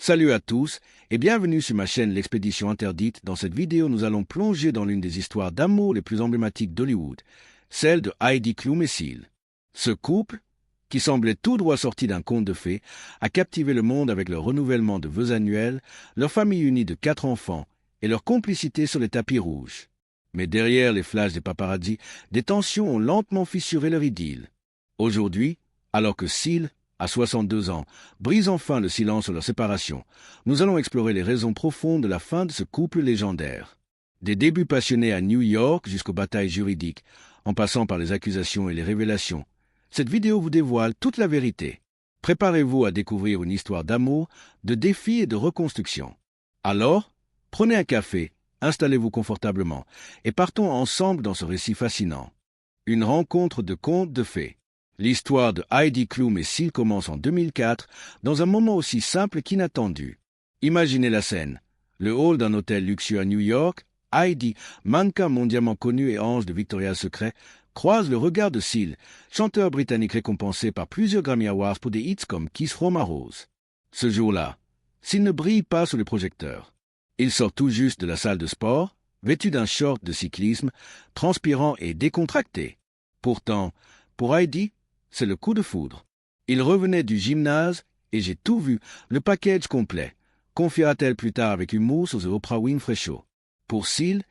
Salut à tous et bienvenue sur ma chaîne L'Expédition Interdite. Dans cette vidéo, nous allons plonger dans l'une des histoires d'amour les plus emblématiques d'Hollywood, celle de Heidi Klum et Seal. Ce couple, qui semblait tout droit sorti d'un conte de fées, a captivé le monde avec leur renouvellement de vœux annuels, leur famille unie de 4 enfants et leur complicité sur les tapis rouges. Mais derrière les flashs des paparazzis, des tensions ont lentement fissuré leur idylle. Aujourd'hui, alors que Seal, à 62 ans, brise enfin le silence sur leur séparation, nous allons explorer les raisons profondes de la fin de ce couple légendaire. Des débuts passionnés à New York jusqu'aux batailles juridiques, en passant par les accusations et les révélations, cette vidéo vous dévoile toute la vérité. Préparez-vous à découvrir une histoire d'amour, de défis et de reconstruction. Alors, prenez un café, installez-vous confortablement et partons ensemble dans ce récit fascinant. Une rencontre de contes de fées. L'histoire de Heidi Klum et Seal commence en 2004, dans un moment aussi simple qu'inattendu. Imaginez la scène. Le hall d'un hôtel luxueux à New York, Heidi, mannequin mondialement connu et ange de Victoria's Secret, croise le regard de Seal, chanteur britannique récompensé par plusieurs Grammy Awards pour des hits comme Kiss from a Rose. Ce jour-là, Seal ne brille pas sous les projecteurs. Il sort tout juste de la salle de sport, vêtu d'un short de cyclisme, transpirant et décontracté. Pourtant, pour Heidi, c'est le coup de foudre. Il revenait du gymnase et j'ai tout vu, le package complet, confiera-t-elle plus tard avec humour sur The Oprah Winfrey Show. Pour Seal,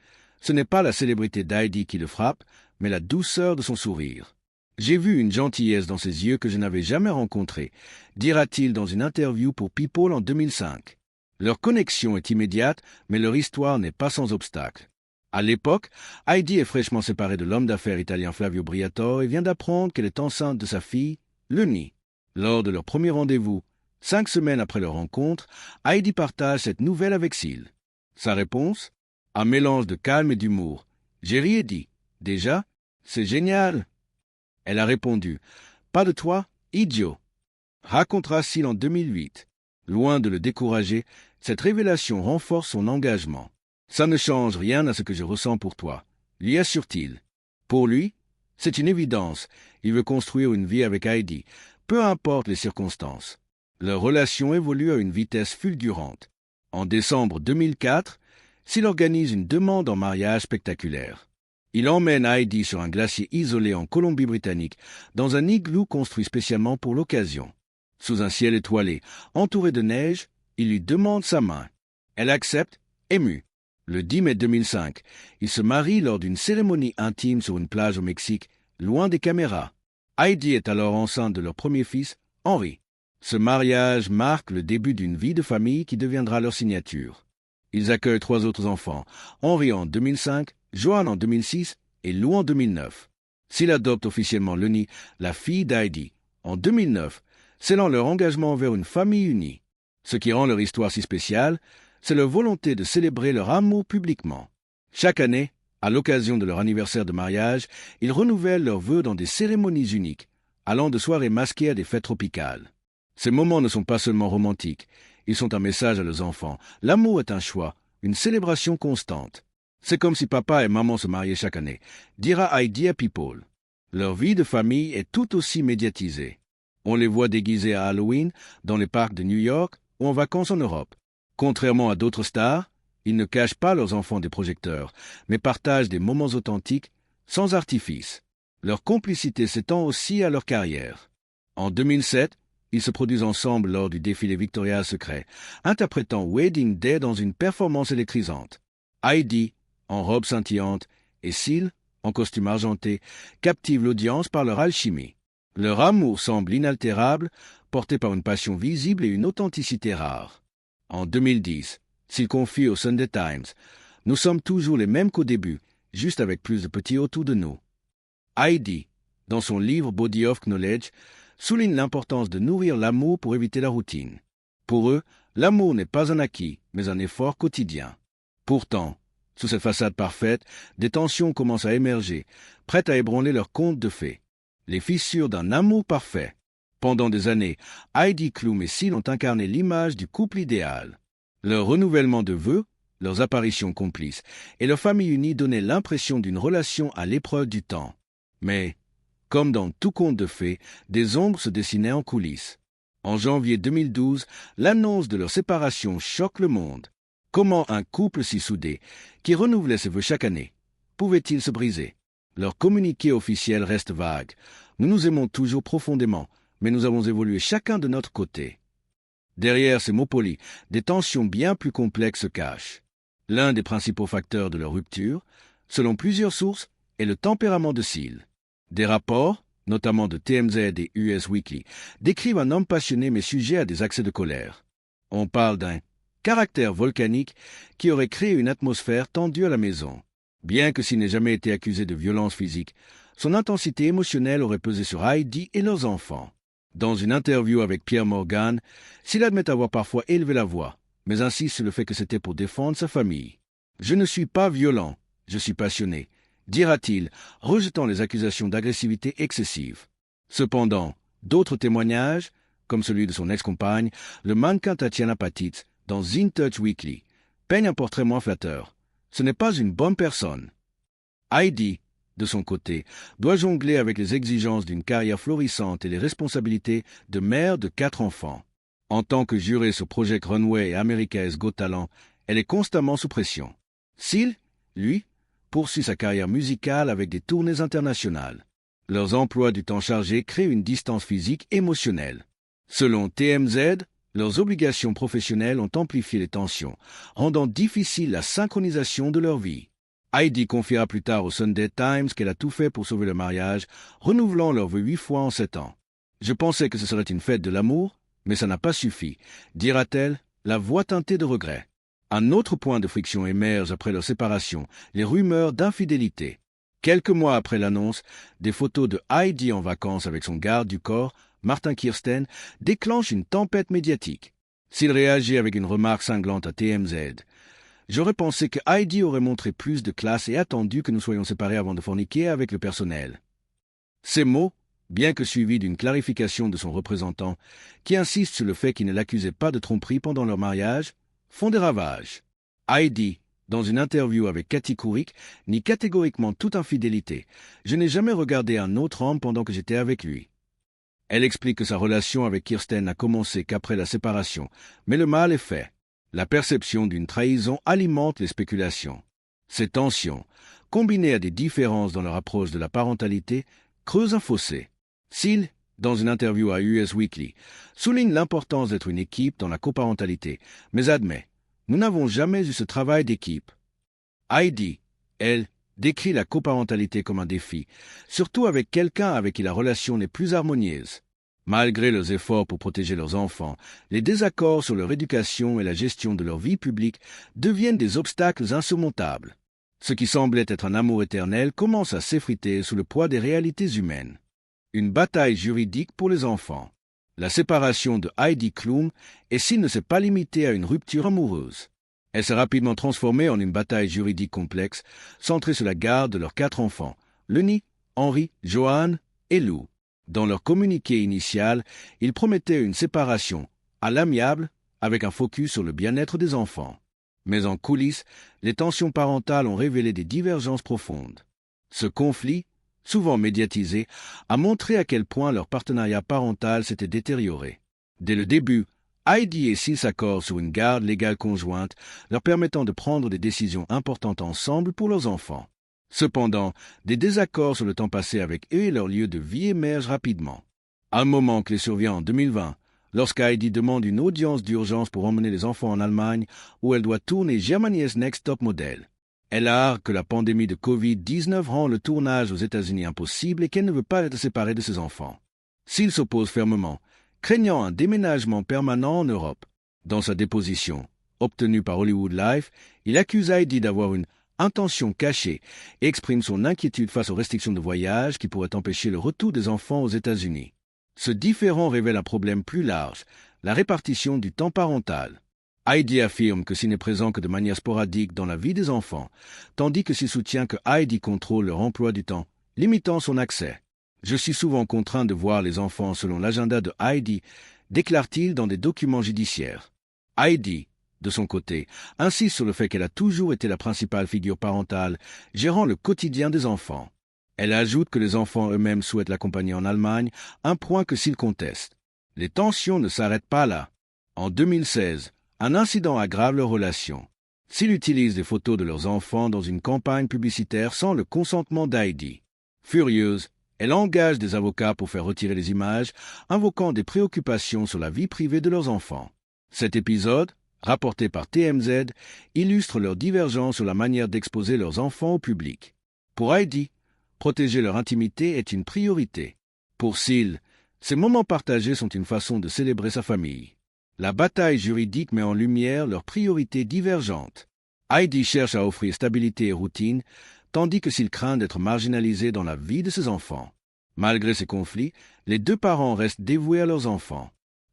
ce n'est pas la célébrité d'Heidi qui le frappe, mais la douceur de son sourire. J'ai vu une gentillesse dans ses yeux que je n'avais jamais rencontrée, dira-t-il dans une interview pour People en 2005. Leur connexion est immédiate, mais leur histoire n'est pas sans obstacle. À l'époque, Heidi est fraîchement séparée de l'homme d'affaires italien Flavio Briatore et vient d'apprendre qu'elle est enceinte de sa fille, Leni. Lors de leur premier rendez-vous, 5 semaines après leur rencontre, Heidi partage cette nouvelle avec Seal. Sa réponse? Un mélange de calme et d'humour. J'ai ri et dit, « Déjà? C'est génial !» Elle a répondu, « Pas de toi, idiot !» Racontera Seal en 2008. Loin de le décourager, cette révélation renforce son engagement. Ça ne change rien à ce que je ressens pour toi, lui assure-t-il. Pour lui, c'est une évidence. Il veut construire une vie avec Heidi, peu importe les circonstances. Leur relation évolue à une vitesse fulgurante. En décembre 2004, Seal organise une demande en mariage spectaculaire. Il emmène Heidi sur un glacier isolé en Colombie-Britannique, dans un igloo construit spécialement pour l'occasion. Sous un ciel étoilé, entouré de neige, il lui demande sa main. Elle accepte, émue. Le 10 mai 2005, ils se marient lors d'une cérémonie intime sur une plage au Mexique, loin des caméras. Heidi est alors enceinte de leur premier fils, Henry. Ce mariage marque le début d'une vie de famille qui deviendra leur signature. Ils accueillent 3 autres enfants, Henry en 2005, Joan en 2006 et Lou en 2009. S'ils adoptent officiellement Leni, la fille d'Heidi, en 2009, scellant leur engagement vers une famille unie. Ce qui rend leur histoire si spéciale, c'est leur volonté de célébrer leur amour publiquement. Chaque année, à l'occasion de leur anniversaire de mariage, ils renouvellent leurs vœux dans des cérémonies uniques, allant de soirées masquées à des fêtes tropicales. Ces moments ne sont pas seulement romantiques, ils sont un message à leurs enfants. L'amour est un choix, une célébration constante. C'est comme si papa et maman se mariaient chaque année, dira Heidi à People. Leur vie de famille est tout aussi médiatisée. On les voit déguisés à Halloween, dans les parcs de New York ou en vacances en Europe. Contrairement à d'autres stars, ils ne cachent pas leurs enfants des projecteurs, mais partagent des moments authentiques, sans artifice. Leur complicité s'étend aussi à leur carrière. En 2007, ils se produisent ensemble lors du défilé Victoria's Secret, interprétant Wedding Day dans une performance électrisante. Heidi, en robe scintillante, et Seal, en costume argenté, captivent l'audience par leur alchimie. Leur amour semble inaltérable, porté par une passion visible et une authenticité rare. En 2010, s'il confie au Sunday Times, « Nous sommes toujours les mêmes qu'au début, juste avec plus de petits autour de nous. » Heidi, dans son livre Body of Knowledge, souligne l'importance de nourrir l'amour pour éviter la routine. Pour eux, l'amour n'est pas un acquis, mais un effort quotidien. Pourtant, sous cette façade parfaite, des tensions commencent à émerger, prêtes à ébranler leur conte de fées. Les fissures d'un amour parfait. Pendant des années, Heidi Klum et Seal ont incarné l'image du couple idéal. Leur renouvellement de vœux, leurs apparitions complices et leur famille unie donnaient l'impression d'une relation à l'épreuve du temps. Mais, comme dans tout conte de fées, des ombres se dessinaient en coulisses. En janvier 2012, l'annonce de leur séparation choque le monde. Comment un couple si soudé, qui renouvelait ses vœux chaque année, pouvait-il se briser? Leur communiqué officiel reste vague. Nous nous aimons toujours profondément, mais nous avons évolué chacun de notre côté. Derrière ces mots polis, des tensions bien plus complexes se cachent. L'un des principaux facteurs de leur rupture, selon plusieurs sources, est le tempérament de Seal. Des rapports, notamment de TMZ et US Weekly, décrivent un homme passionné mais sujet à des accès de colère. On parle d'un caractère volcanique qui aurait créé une atmosphère tendue à la maison. Bien que s'il n'ait jamais été accusé de violence physique, son intensité émotionnelle aurait pesé sur Heidi et leurs enfants. Dans une interview avec Pierre Morgan, Seal admet avoir parfois élevé la voix, mais insiste sur le fait que c'était pour défendre sa famille. « Je ne suis pas violent, je suis passionné », dira-t-il, rejetant les accusations d'agressivité excessive. Cependant, d'autres témoignages, comme celui de son ex-compagne, le mannequin Tatiana Patitz, dans In Touch Weekly, peignent un portrait moins flatteur. Ce n'est pas une bonne personne. Heidi, de son côté, doit jongler avec les exigences d'une carrière florissante et les responsabilités de mère de 4 enfants. En tant que jurée sur Project Runway et America's Got Talent, elle est constamment sous pression. Seal, lui, poursuit sa carrière musicale avec des tournées internationales. Leurs emplois du temps chargés créent une distance physique émotionnelle. Selon TMZ, leurs obligations professionnelles ont amplifié les tensions, rendant difficile la synchronisation de leur vie. Heidi confiera plus tard au Sunday Times qu'elle a tout fait pour sauver le mariage, renouvelant leurs vœux 8 fois en 7 ans. « Je pensais que ce serait une fête de l'amour, mais ça n'a pas suffi », dira-t-elle, la voix teintée de regret. Un autre point de friction émerge après leur séparation, les rumeurs d'infidélité. Quelques mois après l'annonce, des photos de Heidi en vacances avec son garde du corps, Martin Kirsten, déclenchent une tempête médiatique. S'il réagit avec une remarque cinglante à TMZ, « J'aurais pensé que Heidi aurait montré plus de classe et attendu que nous soyons séparés avant de forniquer avec le personnel. » Ces mots, bien que suivis d'une clarification de son représentant, qui insiste sur le fait qu'il ne l'accusait pas de tromperie pendant leur mariage, font des ravages. Heidi, dans une interview avec Cathy Couric, nie catégoriquement toute infidélité. « Je n'ai jamais regardé un autre homme pendant que j'étais avec lui. » Elle explique que sa relation avec Kirsten n'a commencé qu'après la séparation, mais le mal est fait. La perception d'une trahison alimente les spéculations. Ces tensions, combinées à des différences dans leur approche de la parentalité, creusent un fossé. Seal, dans une interview à US Weekly, souligne l'importance d'être une équipe dans la coparentalité, mais admet « Nous n'avons jamais eu ce travail d'équipe ». Heidi, elle, décrit la coparentalité comme un défi, surtout avec quelqu'un avec qui la relation n'est plus harmonieuse. Malgré leurs efforts pour protéger leurs enfants, les désaccords sur leur éducation et la gestion de leur vie publique deviennent des obstacles insurmontables. Ce qui semblait être un amour éternel commence à s'effriter sous le poids des réalités humaines. Une bataille juridique pour les enfants. La séparation de Heidi Klum ne s'est pas limitée à une rupture amoureuse. Elle s'est rapidement transformée en une bataille juridique complexe, centrée sur la garde de leurs 4 enfants, Lenny, Henry, Joanne et Lou. Dans leur communiqué initial, ils promettaient une séparation à l'amiable avec un focus sur le bien-être des enfants. Mais en coulisses, les tensions parentales ont révélé des divergences profondes. Ce conflit, souvent médiatisé, a montré à quel point leur partenariat parental s'était détérioré. Dès le début, Heidi et Seal s'accordent sur une garde légale conjointe, leur permettant de prendre des décisions importantes ensemble pour leurs enfants. Cependant, des désaccords sur le temps passé avec eux et leur lieu de vie émergent rapidement. Un moment clé survient en 2020, lorsqu'Heidi demande une audience d'urgence pour emmener les enfants en Allemagne, où elle doit tourner Germany's Next Top Model. Elle a que la pandémie de Covid-19 rend le tournage aux États-Unis impossible et qu'elle ne veut pas être séparée de ses enfants. Seal s'oppose fermement, craignant un déménagement permanent en Europe. Dans sa déposition, obtenue par Hollywood Life, il accuse Heidi d'avoir une intention cachée et exprime son inquiétude face aux restrictions de voyage qui pourraient empêcher le retour des enfants aux États-Unis. Ce différend révèle un problème plus large, la répartition du temps parental. Heidi affirme que s'il n'est présent que de manière sporadique dans la vie des enfants, tandis que s'il soutient que Heidi contrôle leur emploi du temps, limitant son accès. « Je suis souvent contraint de voir les enfants selon l'agenda de Heidi », déclare-t-il dans des documents judiciaires. Heidi, de son côté, insiste sur le fait qu'elle a toujours été la principale figure parentale, gérant le quotidien des enfants. Elle ajoute que les enfants eux-mêmes souhaitent l'accompagner en Allemagne, un point que Seal conteste. Les tensions ne s'arrêtent pas là. En 2016, un incident aggrave leur relation. S'ils utilisent des photos de leurs enfants dans une campagne publicitaire sans le consentement d'Heidi. Furieuse, elle engage des avocats pour faire retirer les images, invoquant des préoccupations sur la vie privée de leurs enfants. Cet épisode, rapporté par TMZ, illustre leur divergence sur la manière d'exposer leurs enfants au public. Pour Heidi, protéger leur intimité est une priorité. Pour Seal, ces moments partagés sont une façon de célébrer sa famille. La bataille juridique met en lumière leurs priorités divergentes. Heidi cherche à offrir stabilité et routine, tandis que Seal craint d'être marginalisé dans la vie de ses enfants. Malgré ces conflits, les deux parents restent dévoués à leurs enfants.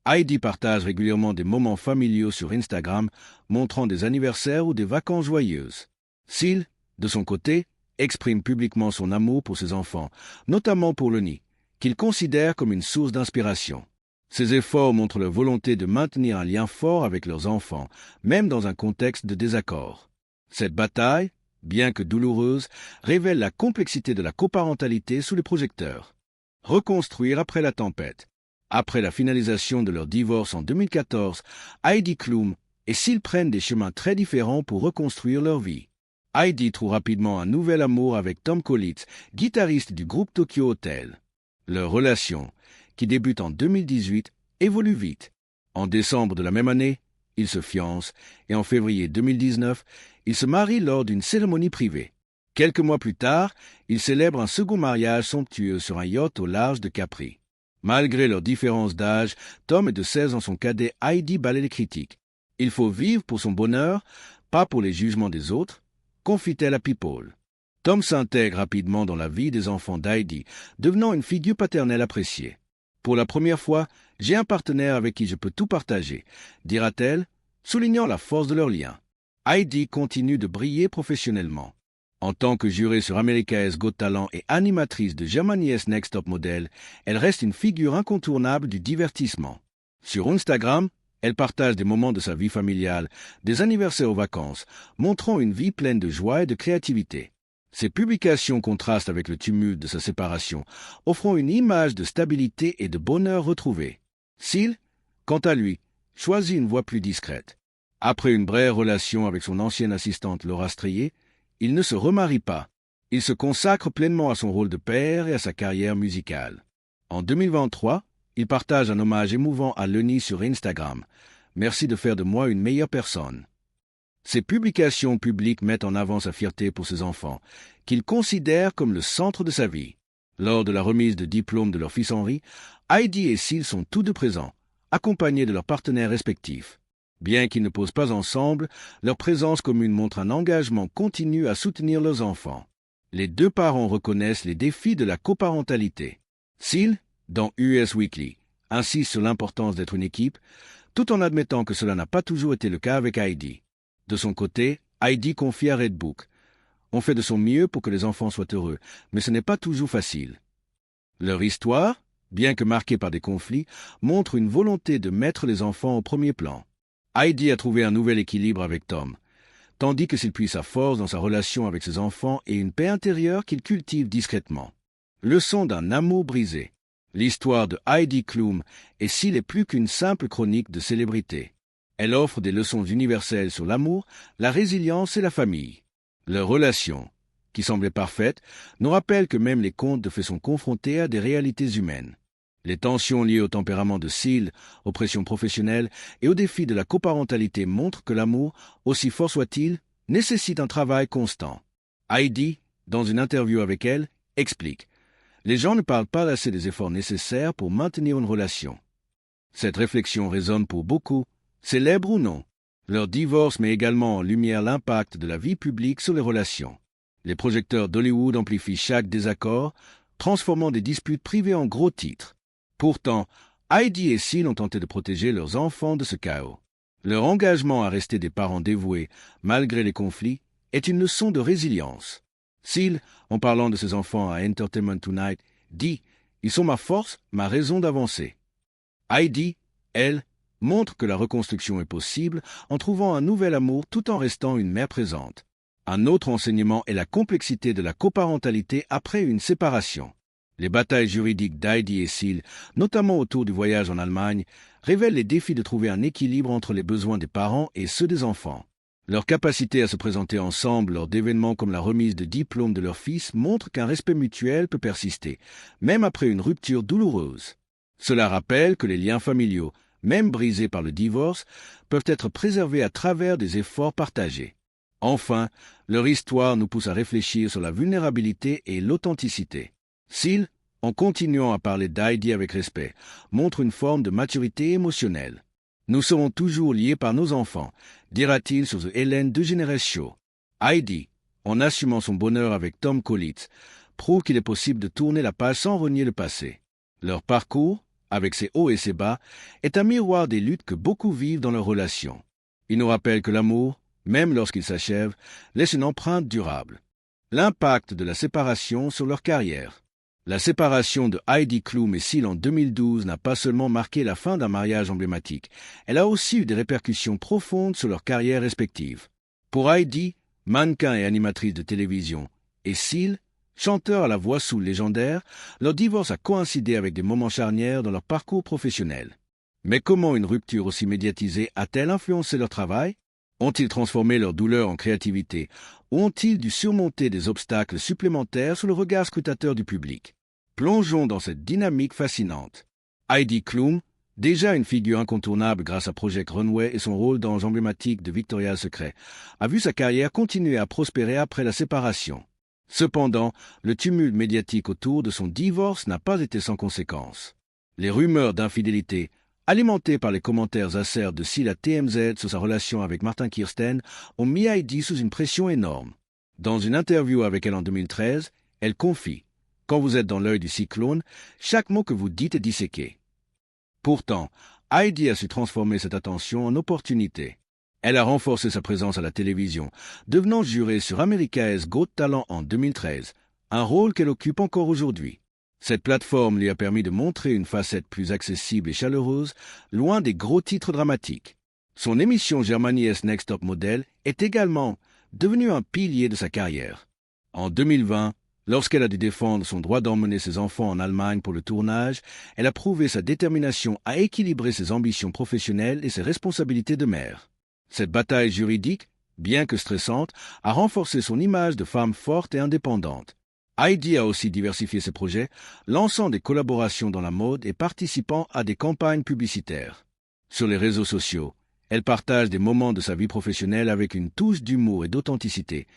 Heidi partage régulièrement des moments familiaux sur Instagram, montrant des anniversaires ou des vacances joyeuses. Seal, de son côté, exprime publiquement son amour pour ses enfants, notamment pour Lonnie, qu'il considère comme une source d'inspiration. Ces efforts montrent leur volonté de maintenir un lien fort avec leurs enfants, même dans un contexte de désaccord. Cette bataille, bien que douloureuse, révèle la complexité de la coparentalité sous les projecteurs. Reconstruire après la tempête. Après la finalisation de leur divorce en 2014, Heidi Klum et Seal prennent des chemins très différents pour reconstruire leur vie. Heidi trouve rapidement un nouvel amour avec Tom Collitz, guitariste du groupe Tokyo Hotel. Leur relation, qui débute en 2018, évolue vite. En décembre de la même année, ils se fiancent et en février 2019, ils se marient lors d'une cérémonie privée. Quelques mois plus tard, ils célèbrent un second mariage somptueux sur un yacht au large de Capri. Malgré leur différence d'âge, Tom est de 16 ans son cadet, Heidi balaie les critiques. Il faut vivre pour son bonheur, pas pour les jugements des autres, confie-t-elle à People. Tom s'intègre rapidement dans la vie des enfants d'Heidi, devenant une figure paternelle appréciée. Pour la première fois, j'ai un partenaire avec qui je peux tout partager, dira-t-elle, soulignant la force de leur lien. Heidi continue de briller professionnellement. En tant que jurée sur America's Got Talent et animatrice de Germany's Next Top Model, elle reste une figure incontournable du divertissement. Sur Instagram, elle partage des moments de sa vie familiale, des anniversaires aux vacances, montrant une vie pleine de joie et de créativité. Ses publications contrastent avec le tumulte de sa séparation, offrant une image de stabilité et de bonheur retrouvé. Seal, quant à lui, choisit une voie plus discrète. Après une brève relation avec son ancienne assistante Laura Stryer, il ne se remarie pas. Il se consacre pleinement à son rôle de père et à sa carrière musicale. En 2023, il partage un hommage émouvant à Lonnie sur Instagram. « Merci de faire de moi une meilleure personne ». Ses publications publiques mettent en avant sa fierté pour ses enfants, qu'il considère comme le centre de sa vie. Lors de la remise de diplôme de leur fils Henry, Heidi et Seal sont tous deux présents, accompagnés de leurs partenaires respectifs. Bien qu'ils ne posent pas ensemble, leur présence commune montre un engagement continu à soutenir leurs enfants. Les deux parents reconnaissent les défis de la coparentalité. Seal, dans US Weekly, insiste sur l'importance d'être une équipe, tout en admettant que cela n'a pas toujours été le cas avec Heidi. De son côté, Heidi confie à Redbook. « On fait de son mieux pour que les enfants soient heureux, mais ce n'est pas toujours facile. » Leur histoire, bien que marquée par des conflits, montre une volonté de mettre les enfants au premier plan. Heidi a trouvé un nouvel équilibre avec Tom, tandis que s'il puise sa force dans sa relation avec ses enfants et une paix intérieure qu'il cultive discrètement. Leçon d'un amour brisé. L'histoire de Heidi Klum est s'il est plus qu'une simple chronique de célébrité. Elle offre des leçons universelles sur l'amour, la résilience et la famille. Leur relation, qui semblait parfaite, nous rappelle que même les contes de fées sont confrontés à des réalités humaines. Les tensions liées au tempérament de Seal, aux pressions professionnelles et aux défis de la coparentalité montrent que l'amour, aussi fort soit-il, nécessite un travail constant. Heidi, dans une interview avec elle, explique « Les gens ne parlent pas assez des efforts nécessaires pour maintenir une relation. » Cette réflexion résonne pour beaucoup, célèbres ou non. Leur divorce met également en lumière l'impact de la vie publique sur les relations. Les projecteurs d'Hollywood amplifient chaque désaccord, transformant des disputes privées en gros titres. Pourtant, Heidi et Seal ont tenté de protéger leurs enfants de ce chaos. Leur engagement à rester des parents dévoués, malgré les conflits, est une leçon de résilience. Seal, en parlant de ses enfants à Entertainment Tonight, dit « Ils sont ma force, ma raison d'avancer ». Heidi, elle, montre que la reconstruction est possible en trouvant un nouvel amour tout en restant une mère présente. Un autre enseignement est la complexité de la coparentalité après une séparation. Les batailles juridiques d'Heidi et Seal, notamment autour du voyage en Allemagne, révèlent les défis de trouver un équilibre entre les besoins des parents et ceux des enfants. Leur capacité à se présenter ensemble lors d'événements comme la remise de diplôme de leur fils montre qu'un respect mutuel peut persister, même après une rupture douloureuse. Cela rappelle que les liens familiaux, même brisés par le divorce, peuvent être préservés à travers des efforts partagés. Enfin, leur histoire nous pousse à réfléchir sur la vulnérabilité et l'authenticité. Seal, en continuant à parler d'Heidi avec respect, montre une forme de maturité émotionnelle. Nous serons toujours liés par nos enfants, dira-t-il sur The Ellen DeGeneres Show. Heidi, en assumant son bonheur avec Tom Collitz, prouve qu'il est possible de tourner la page sans renier le passé. Leur parcours, avec ses hauts et ses bas, est un miroir des luttes que beaucoup vivent dans leurs relations. Il nous rappelle que l'amour, même lorsqu'il s'achève, laisse une empreinte durable. L'impact de la séparation sur leur carrière. La séparation de Heidi Klum et Seal en 2012 n'a pas seulement marqué la fin d'un mariage emblématique, elle a aussi eu des répercussions profondes sur leurs carrières respectives. Pour Heidi, mannequin et animatrice de télévision, et Seal, chanteur à la voix soul légendaire, leur divorce a coïncidé avec des moments charnières dans leur parcours professionnel. Mais comment une rupture aussi médiatisée a-t-elle influencé leur travail? Ont-ils transformé leur douleur en créativité, ou ont-ils dû surmonter des obstacles supplémentaires sous le regard scrutateur du public? Plongeons dans cette dynamique fascinante. Heidi Klum, déjà une figure incontournable grâce à Project Runway et son rôle d'ange emblématique de Victoria's Secret, a vu sa carrière continuer à prospérer après la séparation. Cependant, le tumulte médiatique autour de son divorce n'a pas été sans conséquences. Les rumeurs d'infidélité, alimentées par les commentaires acerbes de Seal à TMZ sur sa relation avec Martin Kirsten, ont mis Heidi sous une pression énorme. Dans une interview avec elle en 2013, elle confie « Quand vous êtes dans l'œil du cyclone, chaque mot que vous dites est disséqué. » Pourtant, Heidi a su transformer cette attention en opportunité. Elle a renforcé sa présence à la télévision, devenant jurée sur America's Got Talent en 2013, un rôle qu'elle occupe encore aujourd'hui. Cette plateforme lui a permis de montrer une facette plus accessible et chaleureuse, loin des gros titres dramatiques. Son émission Germany's Next Top Model est également devenue un pilier de sa carrière. En 2020, lorsqu'elle a dû défendre son droit d'emmener ses enfants en Allemagne pour le tournage, elle a prouvé sa détermination à équilibrer ses ambitions professionnelles et ses responsabilités de mère. Cette bataille juridique, bien que stressante, a renforcé son image de femme forte et indépendante. Heidi a aussi diversifié ses projets, lançant des collaborations dans la mode et participant à des campagnes publicitaires. Sur les réseaux sociaux, elle partage des moments de sa vie professionnelle avec une touche d'humour et d'authenticité,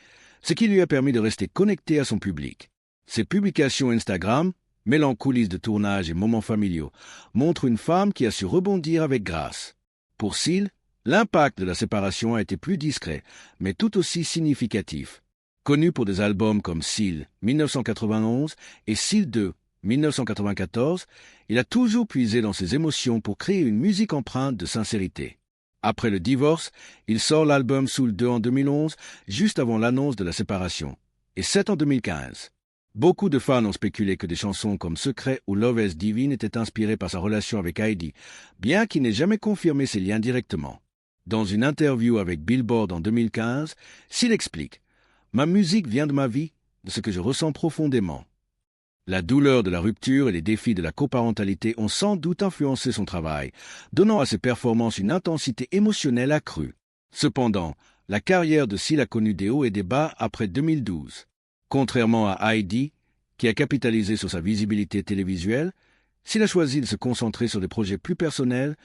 ce qui lui a permis de rester connectée à son public. Ses publications Instagram, mêlant coulisses de tournage et moments familiaux, montrent une femme qui a su rebondir avec grâce. Pour Seal, l'impact de la séparation a été plus discret, mais tout aussi significatif. Connu pour des albums comme Seal 1991 et Seal 2 1994, il a toujours puisé dans ses émotions pour créer une musique empreinte de sincérité. Après le divorce, il sort l'album Soul 2 en 2011, juste avant l'annonce de la séparation, et 7 en 2015. Beaucoup de fans ont spéculé que des chansons comme Secret ou Love is Divine étaient inspirées par sa relation avec Heidi, bien qu'il n'ait jamais confirmé ces liens directement. Dans une interview avec Billboard en 2015, Seal explique « Ma musique vient de ma vie, de ce que je ressens profondément. » La douleur de la rupture et les défis de la coparentalité ont sans doute influencé son travail, donnant à ses performances une intensité émotionnelle accrue. Cependant, la carrière de Seal a connu des hauts et des bas après 2012. Contrairement à Heidi, qui a capitalisé sur sa visibilité télévisuelle, Seal a choisi de se concentrer sur des projets plus personnels,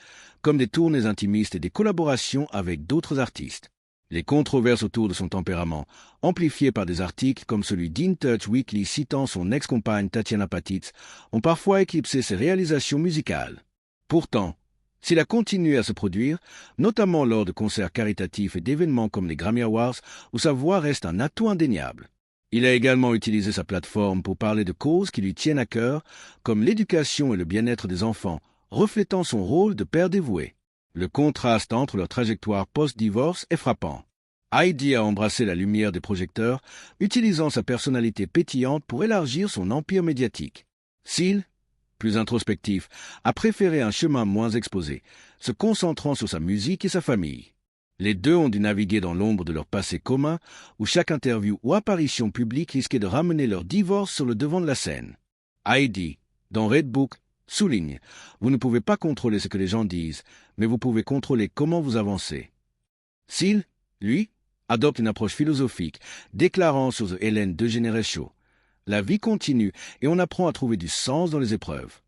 comme des tournées intimistes et des collaborations avec d'autres artistes. Les controverses autour de son tempérament, amplifiées par des articles comme celui d'InTouch Weekly citant son ex-compagne Tatiana Patitz, ont parfois éclipsé ses réalisations musicales. Pourtant, Seal a continué à se produire, notamment lors de concerts caritatifs et d'événements comme les Grammy Awards, où sa voix reste un atout indéniable. Il a également utilisé sa plateforme pour parler de causes qui lui tiennent à cœur, comme l'éducation et le bien-être des enfants, reflétant son rôle de père dévoué. Le contraste entre leur trajectoire post-divorce est frappant. Heidi a embrassé la lumière des projecteurs, utilisant sa personnalité pétillante pour élargir son empire médiatique. Seal, plus introspectif, a préféré un chemin moins exposé, se concentrant sur sa musique et sa famille. Les deux ont dû naviguer dans l'ombre de leur passé commun, où chaque interview ou apparition publique risquait de ramener leur divorce sur le devant de la scène. Heidi, dans Redbook, souligne « Vous ne pouvez pas contrôler ce que les gens disent, mais vous pouvez contrôler comment vous avancez. » Seal, lui, adopte une approche philosophique, déclarant sur The Ellen DeGeneres Show « La vie continue et on apprend à trouver du sens dans les épreuves. »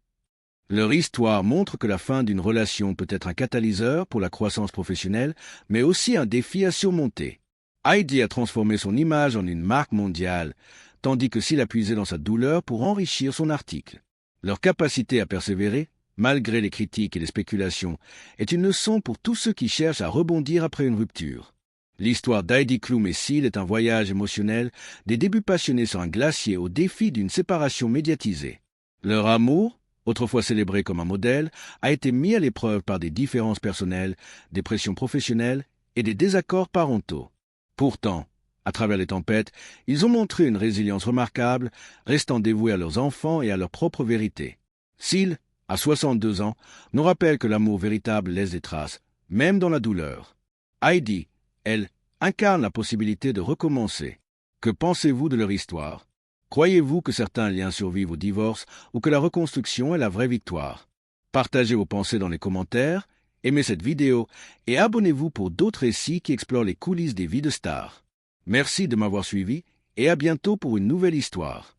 Leur histoire montre que la fin d'une relation peut être un catalyseur pour la croissance professionnelle, mais aussi un défi à surmonter. Heidi a transformé son image en une marque mondiale, tandis que Seal a puisé dans sa douleur pour enrichir son article. Leur capacité à persévérer, malgré les critiques et les spéculations, est une leçon pour tous ceux qui cherchent à rebondir après une rupture. L'histoire d'Heidi Klum et Seal est un voyage émotionnel, des débuts passionnés sur un glacier au défi d'une séparation médiatisée. Leur amour, autrefois célébré comme un modèle, a été mis à l'épreuve par des différences personnelles, des pressions professionnelles et des désaccords parentaux. Pourtant, à travers les tempêtes, ils ont montré une résilience remarquable, restant dévoués à leurs enfants et à leur propre vérité. Seal, à 62 ans, nous rappelle que l'amour véritable laisse des traces, même dans la douleur. Heidi, elle, incarne la possibilité de recommencer. Que pensez-vous de leur histoire? Croyez-vous que certains liens survivent au divorce ou que la reconstruction est la vraie victoire? Partagez vos pensées dans les commentaires, aimez cette vidéo et abonnez-vous pour d'autres récits qui explorent les coulisses des vies de stars. Merci de m'avoir suivi et à bientôt pour une nouvelle histoire.